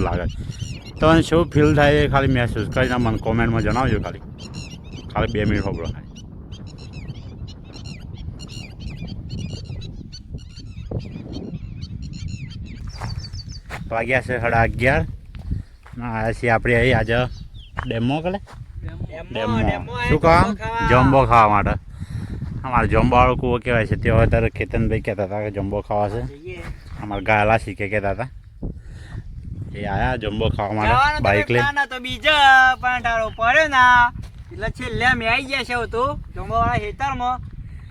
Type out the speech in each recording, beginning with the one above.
લાગે. તમને શું ફીલ થાય એ ખાલી મહેસૂસ કરીને મને કોમેન્ટમાં જણાવજો. ખાલી 2 મિનિટ હોબળો થાય. વાગ્યા છે 11:30. આવ્યા છીએ આપણે અહીં આજે ડેમો કલે ડેમો શું કામ જમ્બો ખાવા માટે. અમારે જમ્બોવાળો કૂવો કહેવાય છે. તેઓ અત્યારે કેતનભાઈ કહેતા હતા કે જમ્બો ખાવા છે. અમારા ગાયલા શીખે કહેતા હતા એ આયા જમ્બો ખાવા માટે બાઇક લઈને. તો બીજા પાંટાળો પડે ના એટલે છેલ્લે મેં આવી ગયા છે તો જમ્બો વાળા ખેતરમાં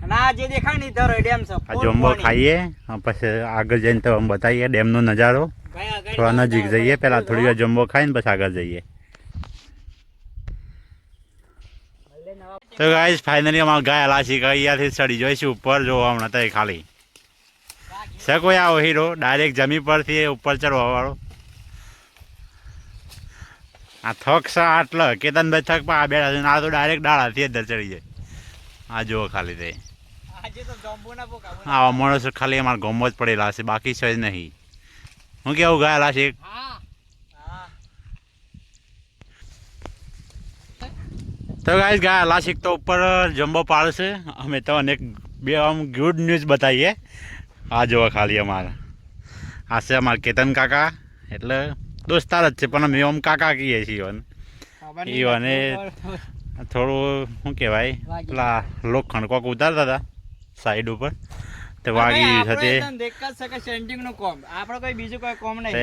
અને આ જે દેખાય ને ધરો ડેમ છે. આ જમ્બો ખાઈએ પછી આગળ જઈને તો બતાવીએ ડેમનો નજારો. થોડા નજીક જઈએ પહેલાં થોડી વાર જમ્બો ખાઈને પછી આગળ જઈએ. તો ગાઈસ ફાઇનલી અમારા ગાયલા શીખે અહીંયાથી ચડી જોઈશું ઉપર. જોવા હમણાં તો ખાલી છે કોઈ આવો હીરો ડાયરેક્ટ જમી પરથી ઉપર ચડવાવાળો. આ થક છે આટલો કેતનભાઈ થક પણ આ બેઠા છે. આ તો ડાયરેક્ટ ડાળાથી અંદર ચડી જાય. આ જુઓ ખાલી તે આવા માણસો ખાલી અમારા ગામમાં જ પડેલા છે, બાકી છે જ નહીં. હું કેવું ગાયેલા છે તો ગાઈસ ગાયેલા શીખ તો ઉપર જમ્બો પાડશે. અમે તો અનેક બે આમ ગુડ ન્યૂઝ બતાવીએ. આ જુઓ ખાલી અમારા આ છે અમારા કેતન કાકા, એટલે દોસ્તાર જ છે પણ અમે આમ કાકા કહીએ છીએ. અને થોડું શું કહેવાય પેલા લોખંડ કોક ઉતારતા હતા સાઈડ ઉપર તે વાગી છે.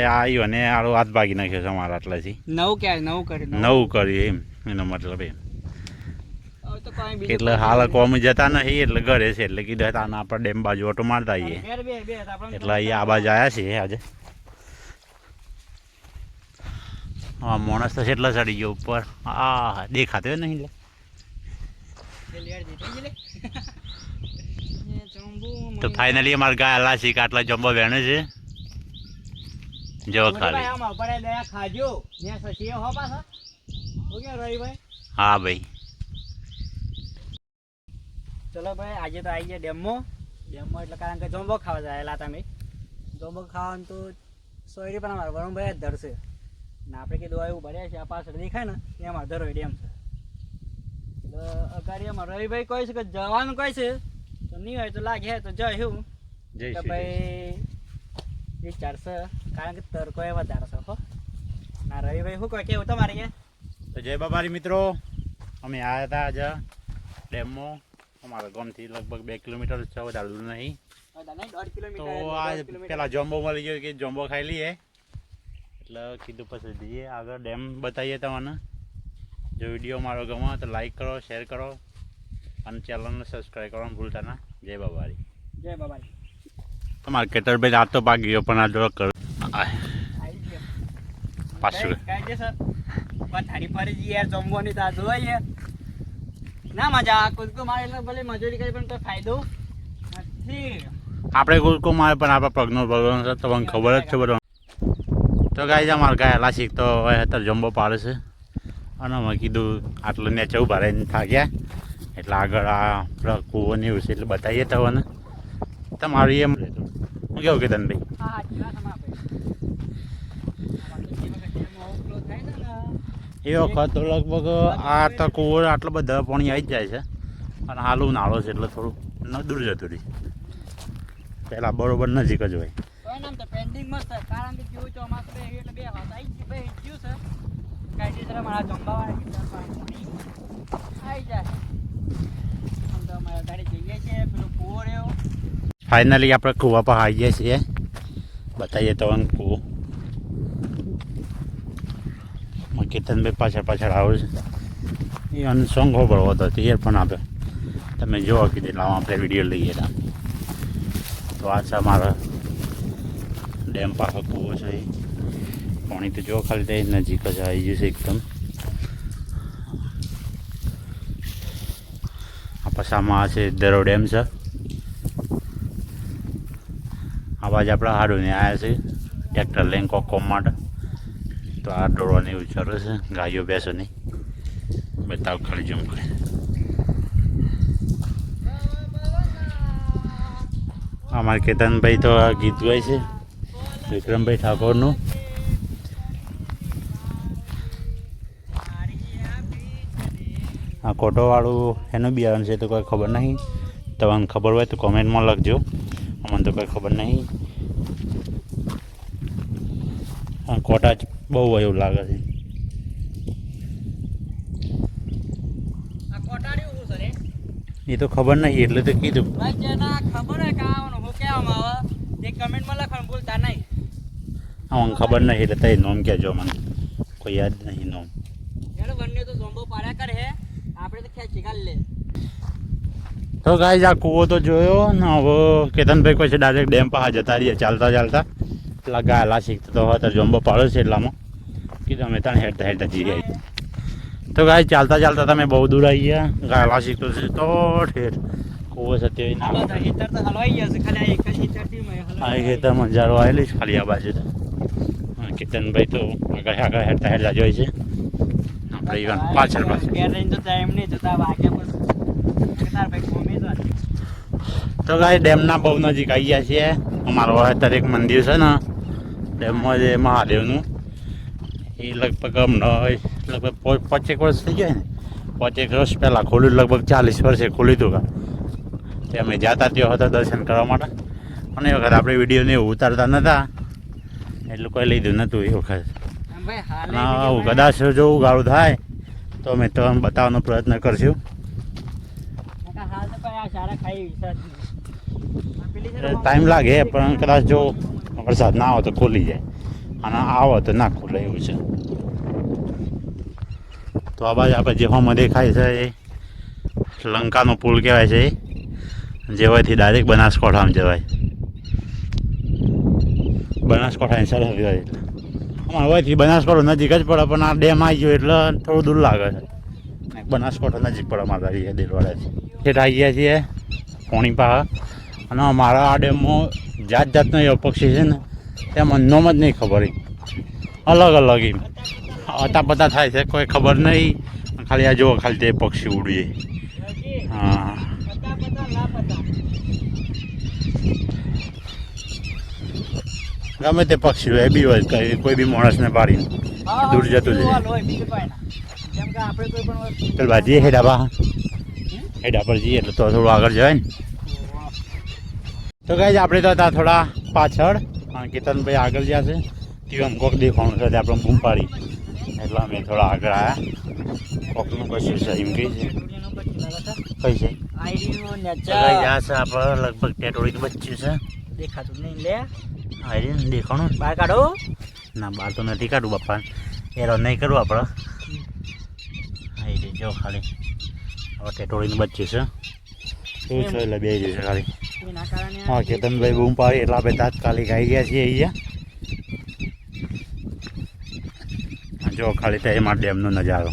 આવ્યું અને આરો હાથ ભાગી નાખ્યો છે અમારા આટલાથી. નવું કર્યું એમ એનો મતલબ એમ. એટલે હાલ કોમ જતા નહીં એટલે ઘરે છે એટલે કીધું આના આપણે ડેમ બાજુ ઓટો મારતા આવીએ એટલે અહીંયા આ બાજુ આવ્યા છીએ આજે. હા માણસ તો કેટલા ચડી ગયો ઉપર. હા દેખાતો નહીં લે. તો ફાઇનલી અમારે ગાયલા શીખ આટલા જમ્બો વેણે છે. જો ખાલી હા ભાઈ. ચલો ભાઈ આજે તો આવી ગયા ડેમો એટલે કારણ કે જમ્બો ખાવા જાયેલા તમે. જમ્બો ખાવાનું તો સોયરી પણ અમારા વરુણભાઈ જ ધરશે ને આપણે કીધું એવું ભર્યા છે. આ પાછળ દેખાય ને એ અમારે ધરોઈ ડેમ છે. એટલે અગાડી અમારે રવિભાઈ કહે છે કે જવાનું કહે છે તો નહીં હોય તો લાગે તો જયું કે ભાઈ વિચારશે કારણ કે તરકો એ વધારે છે. હો ના રવિભાઈ શું કહે કેવું તમારે કે તો જય બાબારી મિત્રો. અમે આવ્યા હતા આજે ડેમમાં. અમારા ગામથી લગભગ 2 કિલોમીટર છે, વધારે દૂર નહીં. તો આ પેલા જમ્બો મળી ગયો કે જમ્બો ખાઈ લઈએ એટલે કીધું પછી જઈએ આગળ ડેમ બતાવીએ તમને. જો વિડીયો મારો ગમે તો લાઈક કરો, શેર કરો અને ચેનલને સબસ્ક્રાઈબ કરવાનું ભૂલતા ના. જય બાબારી. જય બાબારી. તમારે કેટરભાઈ રાત તો પાકી ગયો પણ આ જો કરો પાછું પથારી ફરી જઈએ યાર જમવાની તો આ જોઈએ ના મજા. કુદકો મારે એટલે ભલે મજૂરી કરી પણ કોઈ ફાયદો નથી. આપણે કુદકો મારે પણ આપણા પગનો ભગવાન છે તમને ખબર જ છે બધું. તો ગાય અમારે ગાયેલા શીખ તો હવે અત્યારે જમ્બો પાડે છે અને અમે કીધું આટલું નેચે ઉભા રહીને થાક્યા એટલે આગળ આ કૂવો ને એવું છે એટલે બતાવીએ તમને. તમારું એમ હું કેવું કેતનભાઈ એ વખત તો લગભગ આ તો કૂવો આટલો બધા પાણી આવી જ જાય છે અને હાલું નાળો છે એટલે થોડું દૂર જતું રહી. પહેલાં બરોબર નજીક જ હોય. પેન્ડિંગ મસ્ત કારણ કે કેવું ચોમાસું એટલે 2 વાત આવી ગયું છે કાયદેસર મારા જમવાવાળા આવી જાય. આમ તો અમારા ગાડી જઈએ છીએ પેલો કૂવો રહ્યો. ફાઇનલી આપણે કૂવા પર આવી ગયા છીએ. બતાવીએ તો કૂવો. કેતનભાઈ પાછળ આવે છે એ અને સોંગ હોબળવો હતો એ પણ આપે તમે જોવા કીધું લાવો આપણે વિડીયો લઈએ. તો આ છે અમારા ડેમ પાછો કૂવો છે. પાણી તો જો ખાલી તે નજીક જ આવી ગયું છે એકદમ. આ પાછામાં છે દરો ડેમ છે. આ બાજુ આપણે હાડું ને આવ્યા છે ટ્રેક્ટર લઈને કોમ માટે. તો આ દોડવાની એવું ચાલે છે ગાયો બેસો નહીં બતાવ ખાલી જમ કરે. અમારે કેતનભાઈ તો ગીત ગાય છે વિક્રમભાઈ ઠાકોરનું આ કોટોવાળું એનું બિયારણ છે તો કોઈ ખબર નહીં. તમને ખબર હોય તો કોમેન્ટમાં લખજો. અમને તો કોઈ ખબર નહીં. આ કોટા જ બહુ એવું લાગે છે. આ કોટાડ્યું શું સરે? એ તો ખબર નહીં એટલે તો કીધું. ભાઈ જેના ખબર હોય કે આવવાનું હું કહેવામાં આવે તે કમેન્ટમાં લખવાનું ભૂલતા નહીં. મને ખબર નહીં એટલે તઈ નોમ કહેજો. મને કોઈ યાદ નહીં નોમ. એને બંને તો ઝોમ્બો પાડ્યા કરે હે, આપણે તો ખેંચી કાઢ લે. તો ગાઈઝ આ કૂવો તો જોયો ને હવે કેતનભાઈ કોઈ છે ડાયરેક્ટ ડેમ પાસે જતા રહીએ ચાલતા ચાલતા. એટલા ગાયલા શીખતો તો હતો જોમ્બો પાડ્યો છે એટલામાં કીધું અમે ત્યાં હેડતા હેડતા જઈએ. તો ગાય ચાલતા ચાલતા તમે બહુ દૂર આવી ગયા. ગાયલા શીખતો છે તો ઠેર કૂવો છે તે ના આ તો હીટર તો હલવાઈ ગયા છે, ખાલી આ એક જ હીટરથી મેં આ હલવાઈ. ખેતરમાં જારો આવેલી છે ખાલી આ બાજુ તો. કેતનભાઈ તો આગળ હેડતા હેડતા જોઈ છે. આપણે ઈવન પાછળ પાછળ. ઘેર રહીને તો ટાઈમ નહીં જતા વાગ્યા પછી તાર ભાઈ કોમી જ વાત. તો ગાય ડેમના બહુ નજીક આવી ગયા છીએ. અમારો અત્યારે એક મંદિર છે ને ડેમમાં જે મહાદેવનું એ લગભગ લગભગ 5 વર્ષ થઈ ગયા ને. 5 વર્ષ પહેલાં ખોલ્યું, લગભગ 40 વર્ષે ખોલ્યું હતું કા. તે અમે જતા ત્યાં હતા દર્શન કરવા માટે. અને એ વખત આપણે વિડીયોને એવું ઉતારતા નહોતા એટલું કોઈ લીધું નહોતું એ વખત. ભાઈ હાલે આવું કદાચ જો ઉગાડું થાય તો અમે તમને બતાવવાનો પ્રયત્ન કરશું. હાલ તો ભાઈ આ સારા ખાઈ વિચાર ટાઈમ લાગે પણ કદાચ જો વરસાદ ના આવે તો ખોલી જાય અને આવે તો ના ખોલે એવું છે. તો આ બાજુ આપણે જે હોમાં દેખાય છે એ લંકાનો પુલ કહેવાય છે. જેવાથી ડાયરેક્ટ બનાસકાંઠામાં જવાય. બનાસકાંઠાની સરહદ હોય એટલે અમારે હોયથી બનાસકાંઠો નજીક જ પડે પણ આ ડેમ આવી ગયો એટલે થોડું દૂર લાગે છે. બનાસકાંઠો નજીક પડે અમારા દેલવાડાથી. ઠેઠ આવી ગયા છીએ પોણી પાસે અને અમારા આ ડેમમાં જાત જાતનો એવો પક્ષી છે ને તેમાં નોમ જ નહીં ખબર. અલગ અલગ એમ અતાપતા થાય છે કોઈ ખબર નહીં. ખાલી આ જુઓ ખાલી તે પક્ષી ઉડીએ. હા ગમે તે પક્ષી હોય બી હોય કોઈ બી માણસને પાડીને દૂર જતું જાય. ચાલ બાજી હેડા પર જઈએ એટલે તો થોડું આગળ જવાય ને. તો ગાઈઝ આપણે તો હતા થોડા પાછળ અને કેતનભાઈ આગળ જ્યાં છે ત્યાં કોક દેખાણું છે આપણે બૂમ પાડી એટલે અમે થોડા આગળ આવ્યા. કોકનું કશું છે એમ કહી છે કઈ છે જ્યાં છે આપણે લગભગ ટેટોળીનું બચ્ચું છે દેખાતું નહીં લે આઈ દેખાણું બહાર કાઢો. ના બહાર તો નથી કાઢવું બાપા એરો નહીં કરવું આપણે. આઈ જો ખાલી હવે ટેટોળીનું બચ્ચું છે શું છે એટલે બે જશે ખાલી. એના કારણે હા કેતનભાઈ બૂમ પાડી એટલે આપણે તાત્કાલિક આવી ગયા છીએ અહીંયા. જો ખાલી તો એમાં ડેમનો નજારો.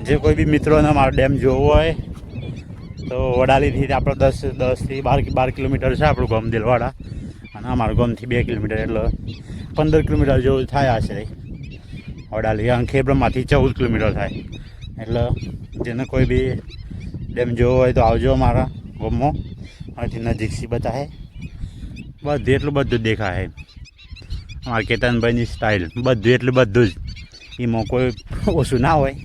જે કોઈ બી મિત્રોને મારો ડેમ જોવો હોય તો વડાલીથી આપણે 10થી 12 કિલોમીટર છે આપણું ગામ દેલવાડા અને અમારું ગામથી 2 કિલોમીટર એટલે 15 કિલોમીટર જેવું થાય આશરે. વડાલી અને ખેબ્રમમાંથી 14 કિલોમીટર થાય. એટલે જેને કોઈ બી ડેમ જોવો હોય તો આવજો અમારા ગામમાં. અહીંથી નજીક સી બતાવે બધું એટલું બધું જ દેખાય. અમારા કેતનભાઈની સ્ટાઇલ બધું એટલું બધું જ એમાં કોઈ ઓછું ના હોય.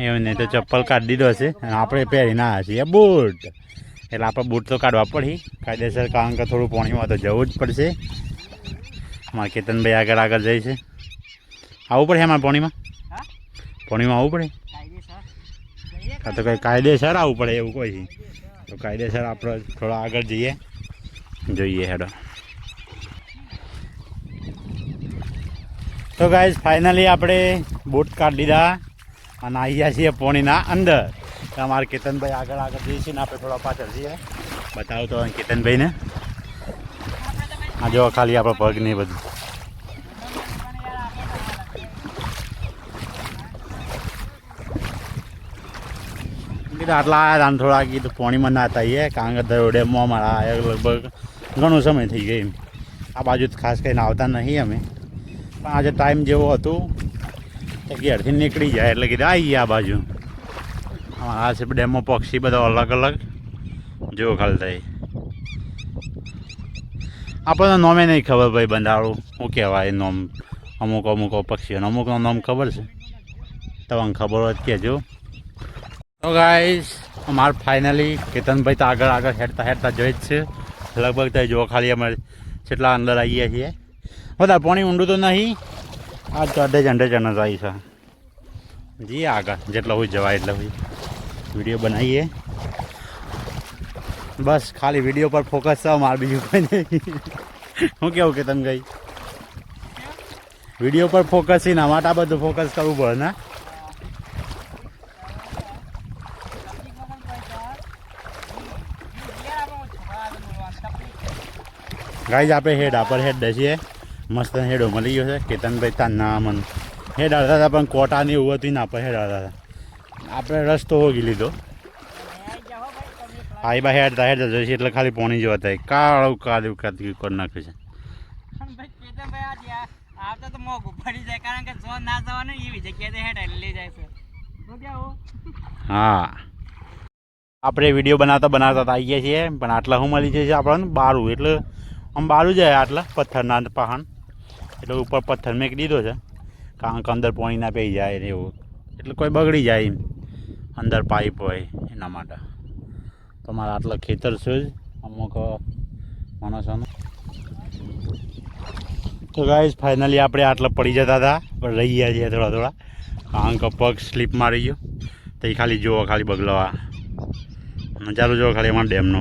એમને તો ચપ્પલ કાઢી દીધો છે અને આપણે પહેરીને આવ્યા છીએ બૂટ. એટલે આપણે બૂટ તો કાઢવા પડી કાયદેસર કારણ કે થોડું પાણીમાં તો જવું જ પડશે. અમારા કેતનભાઈ આગળ આગળ જાય છે. આવવું પડે અમારે પાણીમાં આવવું પડે કાં તો કંઈ કાયદેસર આવવું પડે એવું કોઈ છે તો કાયદેસર આપણે થોડા આગળ જઈએ જોઈએ હેડો. તો ગાઈઝ ફાઇનલી આપણે બૂટ કાઢી દીધા અને આવી ગયા છીએ પોણીના અંદર. અમારે કેતનભાઈ આગળ આગળ જઈએ છીએ ને આપણે થોડા પાછળ જઈએ. બતાવો તો કેતનભાઈને આ જો ખાલી આપણે પગ નહીં બધું. કીધું આટલા આવ્યા હતા થોડા કીધું પાણીમાં ના થઈએ કારણ કે દરિયો ડેમમાં અમારા આવ્યા લગભગ ઘણો સમય થઈ ગયો એમ. આ બાજુ ખાસ કરીને આવતા નહીં અમે પણ આજે ટાઈમ જેવો હતું કે ઘેરથી નીકળી જાય એટલે કીધું આવી ગયા આ બાજુ. આ છે ડેમમાં પક્ષી બધા અલગ અલગ જેવો ખાલી થાય. આપણને નોમે નહીં ખબર ભાઈ બંધારું શું કહેવાય નોમ અમુક અમુક પક્ષીઓને અમુકનો નામ ખબર છે તમને ખબર હોય કહેજો. તો ગાઈસ અમારે ફાઇનલી કેતનભાઈ તો આગળ આગળ હેડતા જોઈ જ છે. લગભગ તો જો ખાલી અમે કેટલા અંદર આવીએ છીએ. બધા પાણી ઊંડું તો નહીં, આ ચડે ચંડે ચંડ આવી છે. જી આગળ જેટલો હોય જવાય એટલે હોય વિડીયો બનાવીએ. બસ ખાલી વિડીયો પર ફોકસ છે મારે, બીજું કોઈ નહીં. શું કેવું કેતનભાઈ? વિડીયો પર ફોકસ છે ને માટે આ બધું ફોકસ કરવું પડે ને. ગાઈઝ આપણે હેડ છીએ, મસ્ત હેડો મળી ગયો છે. કેતનભાઈ તાર ના મને હેડ આવતા હતા પણ કોટાની એવું હતું ને આપણે હેડ આવતા હતા. આપણે રસ્તો હોગી લીધો. હા એ બા હેડતા જશે એટલે ખાલી પોણી જેવા થાય. કાળું કાળું કાઢી કરી નાખ્યું છે. હા આપણે વિડીયો બનાવતા આવીએ છીએ પણ આટલા શું મળી જાય છે આપણને બારું, એટલે આમ બારું જાય આટલા પથ્થરના પહાણ, એટલે ઉપર પથ્થર મેક દીધો છે કારણ કે અંદર પાણી ના પી જાય ને એવું, એટલે કોઈ બગડી જાય અંદર પાઇપ હોય એના માટે. તો મારા આટલા ખેતર છે જ અમુક માણસોનું. તો ગાઈઝ ફાઇનલી આપણે આટલા પડી જતા હતા પણ રહી ગયા છીએ થોડા થોડા કારણ કે પગ સ્લીપ મારી ગયો. તો એ ખાલી જુઓ, ખાલી બગલવા નજારો જુઓ ખાલી અમારા ડેમનો.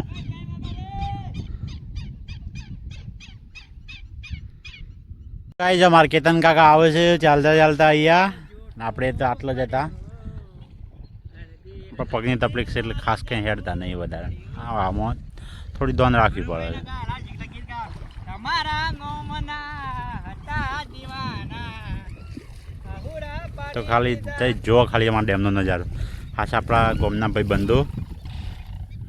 ગાઈઝ અમારે કેતન કાકા આવે છે ચાલતા ચાલતા અહીંયા. આપણે તો આટલો જ હતા પણ પગની તકલીફ છે એટલે ખાસ કંઈ હેડતા નહીં વધારે. આમાં થોડી ધ્યાન રાખવી પડે છે. તો ખાલી જુઓ ખાલી અમારા ડેમનો નજારો. ખાસ આપણા ગામના ભાઈ બંધુ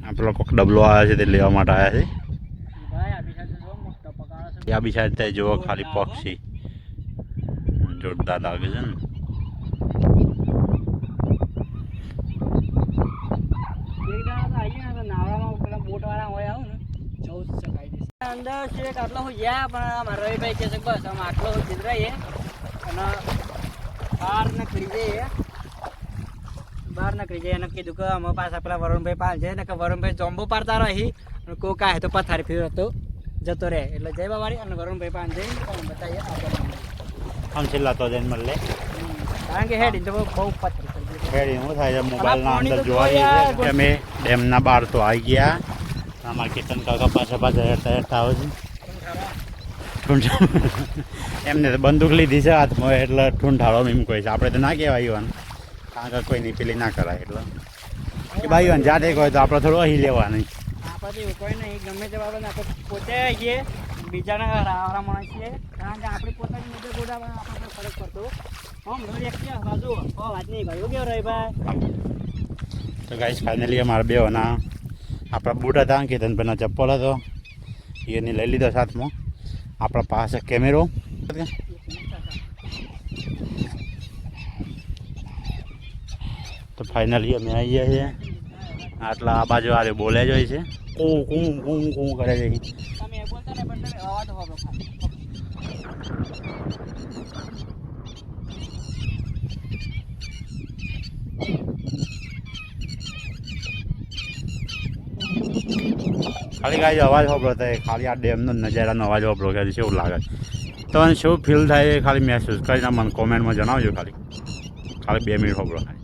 આપણો કોઈક ડબલો આવ્યો છે તે લેવા માટે આવ્યા છે. આ બી સાઈડ ત્યાં જુઓ ખાલી પક્ષી જોરદાર લાગે છે ને. અંદર છે આટલો હું ગયા પણ મારા રવિભાઈ કહે છે બસ આમ આટલો હું ચિતરાઈએ અને બહાર નીકળી જઈએ. બહાર નીકળી જાય એને કીધું કે અમે પાછા પેલા વરુણભાઈ પાસે જાય ને કે વરુણભાઈ જોંબો પાડતા રહી અને કોક આવે તો પથારી ફેર હતો જતો રહે એટલે જય બાવાળી અને વરુણભાઈ પાસે જઈને બતાવીએ આમ છેલ્લા તો જઈને મળે કારણ કે હેડી તો બહુ પથરી હેડી શું થાય છે મોબાઈલના અંદર જોવા જઈએ કે અમે ડેમના બહાર તો આવી ગયા. અમારા કેતન કાકા પાછા હેરતા આવે છે. એમને તો બંદૂક લીધી છે હાથમાં એટલે ઠૂંઠાળો એમ કહે છે. આપણે તો ના કહેવાય યુવાન કારણ કે કોઈની પેલી ના કરાય એટલે કે ભાઈ યુવાન જાતે કહે તો આપણે થોડું અહીં લેવા નહીં. આપણે એવું કોઈ નહીં ગમે તે બાબત આપણે પોતે આવીએ બીજાના રાવરા માણસ છીએ કારણ કે આપણે પોતાની મદદ ગોડા આપણને ફરક પડતો. આમ વ્યક્તિ બાજુ વાત નહીં ભાઈ કેવો રહે ભાઈ. તો ગાઈસ ફાઇનલી અમારા બેઓના આપણા બૂટ હતા કેતનભાઈનો ચપ્પલ હતો એને લઈ લીધો સાથમાં. આપણા પાસે કેમેરો તો ફાઇનલી અમે આવી ગયા છીએ. આટલા આ બાજુ આરે બોલે જ હોય છે કું કરે છે. તમે બોલતા ને પણ તમે અવાજ હોવો ખાલી ગાય અવાજ હોબળો થાય ખાલી આ ડેમનો નજારાનો અવાજ હોબળો કે છે એવું લાગે. તમને શું ફીલ થાય ખાલી મહેસૂસ કરીને મને કોમેન્ટમાં જણાવજો. ખાલી 2 મિનિટ હોબળો ખાલી.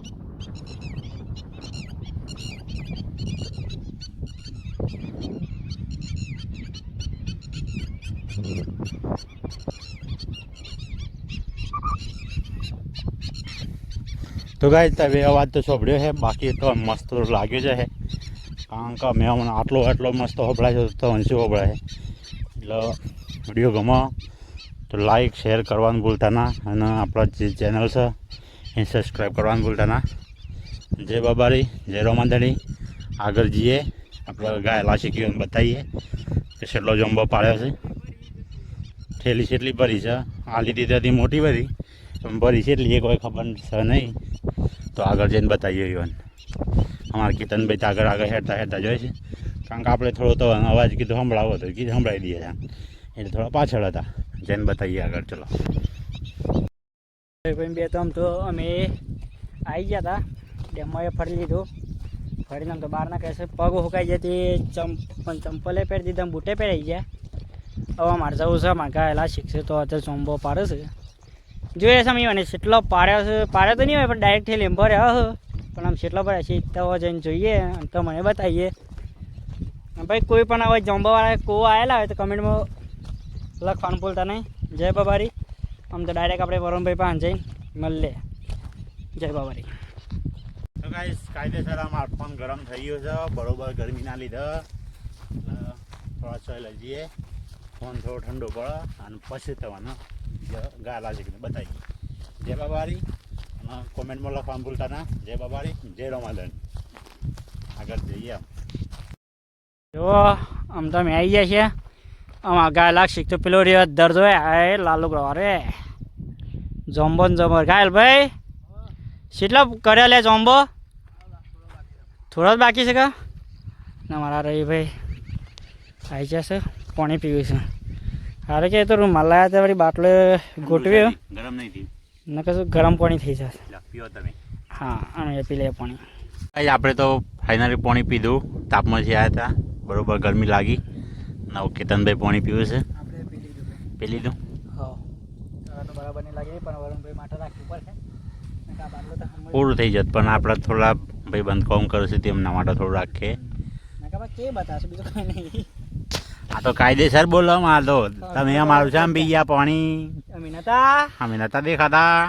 તો ગાય તમે અવાજ તો સાંભળ્યો છે બાકી તો મસ્ત લાગ્યો છે કારણ કે મેં હમણાં આટલો મસ્ત હોબળાય છે તો શું હોબળાય એટલે વિડીયો ગમો તો લાઈક શેર કરવાનું ભૂલતા ના અને આપણા જે ચેનલ છે એ સબસ્ક્રાઈબ કરવાનું ભૂલતા ના. જય બાબારી જય રોમાંદણી. આગળ જઈએ આપણે ગાય લાશીકીઓને બતાવીએ કે કેટલો જંબો પાડ્યો છે. થેલી કેટલી ભરી છે આ લીધી ત્યાંથી મોટી ભરી પણ ભરી છે એટલી એ કોઈ ખબર છે નહીં. તો આગળ જઈને બતાવીએ યુવાન. અમારા કેતનભાઈ તો આગળ હેરતા જોઈએ છે કારણ કે આપણે થોડો તો અવાજ કીધું સંભળાવો તો કીધું સંભળાવી દઈએ એટલે થોડા પાછળ હતા. જઈને બતાવીએ આગળ, ચલો. ભાઈ બે તો આમ તો અમે આવી ગયા હતા ડેમમાં, એ ફરી લીધું. ફરીને આમ તો બહારના કહેશે પગ સુકાઈ જતી, ચંપલે પહેરી દીધા, બૂટે પહેરાઈ ગયા. હવે મારે જવું છે, મારે ગાયેલા શીખશે તો અત્યારે ચોંબો પાડે છે. જોઈએ છે મને કેટલો પાડ્યો છે. પાડ્યો તો નહીં હોય પણ ડાયરેક્ટ લીંબો રહ્યો પણ આમ કેટલો પડ્યા છે તો જઈને જોઈએ તો મને બતાવીએ. ભાઈ કોઈ પણ હવે જોંબાવાળા કોઈ આવેલા હોય તો કમેન્ટમાં લખવાનું ભૂલતા નહીં. જય બાબારી. આમ તો ડાયરેક્ટ આપણે વરુણભાઈ પાસે જઈને મળીએ. જય બાબારી. તો ગાઈસ કાયદેસર આમ આટપણ ગરમ થઈ ગયું છે બરોબર, ગરમીના લીધે. થોડા ચાલ જઈએ, ફોન થોડો ઠંડો પડે અને પછી તમારે ગાલા શીખને બતાવીએ. જય બાબારી. અને કોમેન્ટમાં લખવાનું ભૂલતા ના. જય બાબારી, જય રમાદન. આગળ જઈએ. આમ જો આમ તો અમે આવી ગયા છીએ. આમાં ગાયલા શીખતો પેલો રહ્યો દર્દ હોય આ લાલુ ગ્રો. અરે જોમ્બો ને જોમ્બો ગાયલ ભાઈ કેટલા કર્યા લે જોમ્બો? થોડો જ બાકી છે કા ના? મારા રવિભાઈ આવી જશે, પાણી પીવું છે. હારે કે તો રૂમાલ લાવ્યા હતા, વળી બાટલો ગોઠવ્યો. ગરમ નહીં થયું ન કશું ગરમ પાણી થઈ જશે. પીવો તમે. હા અમે પી લઈએ પાણી. આપણે તો ફાઇનલી પાણી પીધું. તાપમાંથી આવ્યા હતા, બરોબર ગરમી લાગી. નવ કેતનભાઈ પાણી પીવું છે. આપણે પી લીધું. પી લીધું. હા તો બરાબર નહીં લાગે પણ વરુણભાઈ માટે રાખવું પડશે. બાટલો તો પૂરું થઈ જત પણ આપણે થોડા ભાઈ બંધ કોમ કરશે તેમના માટે થોડું રાખીએ. કે બતાવશે બીજું કંઈ નહીં. આ તો કાયદેસર બોલો. આ તો તમે અમારું છે આમ પી ગયા પાણી. અમે નતા અમે નતા દેખાતા.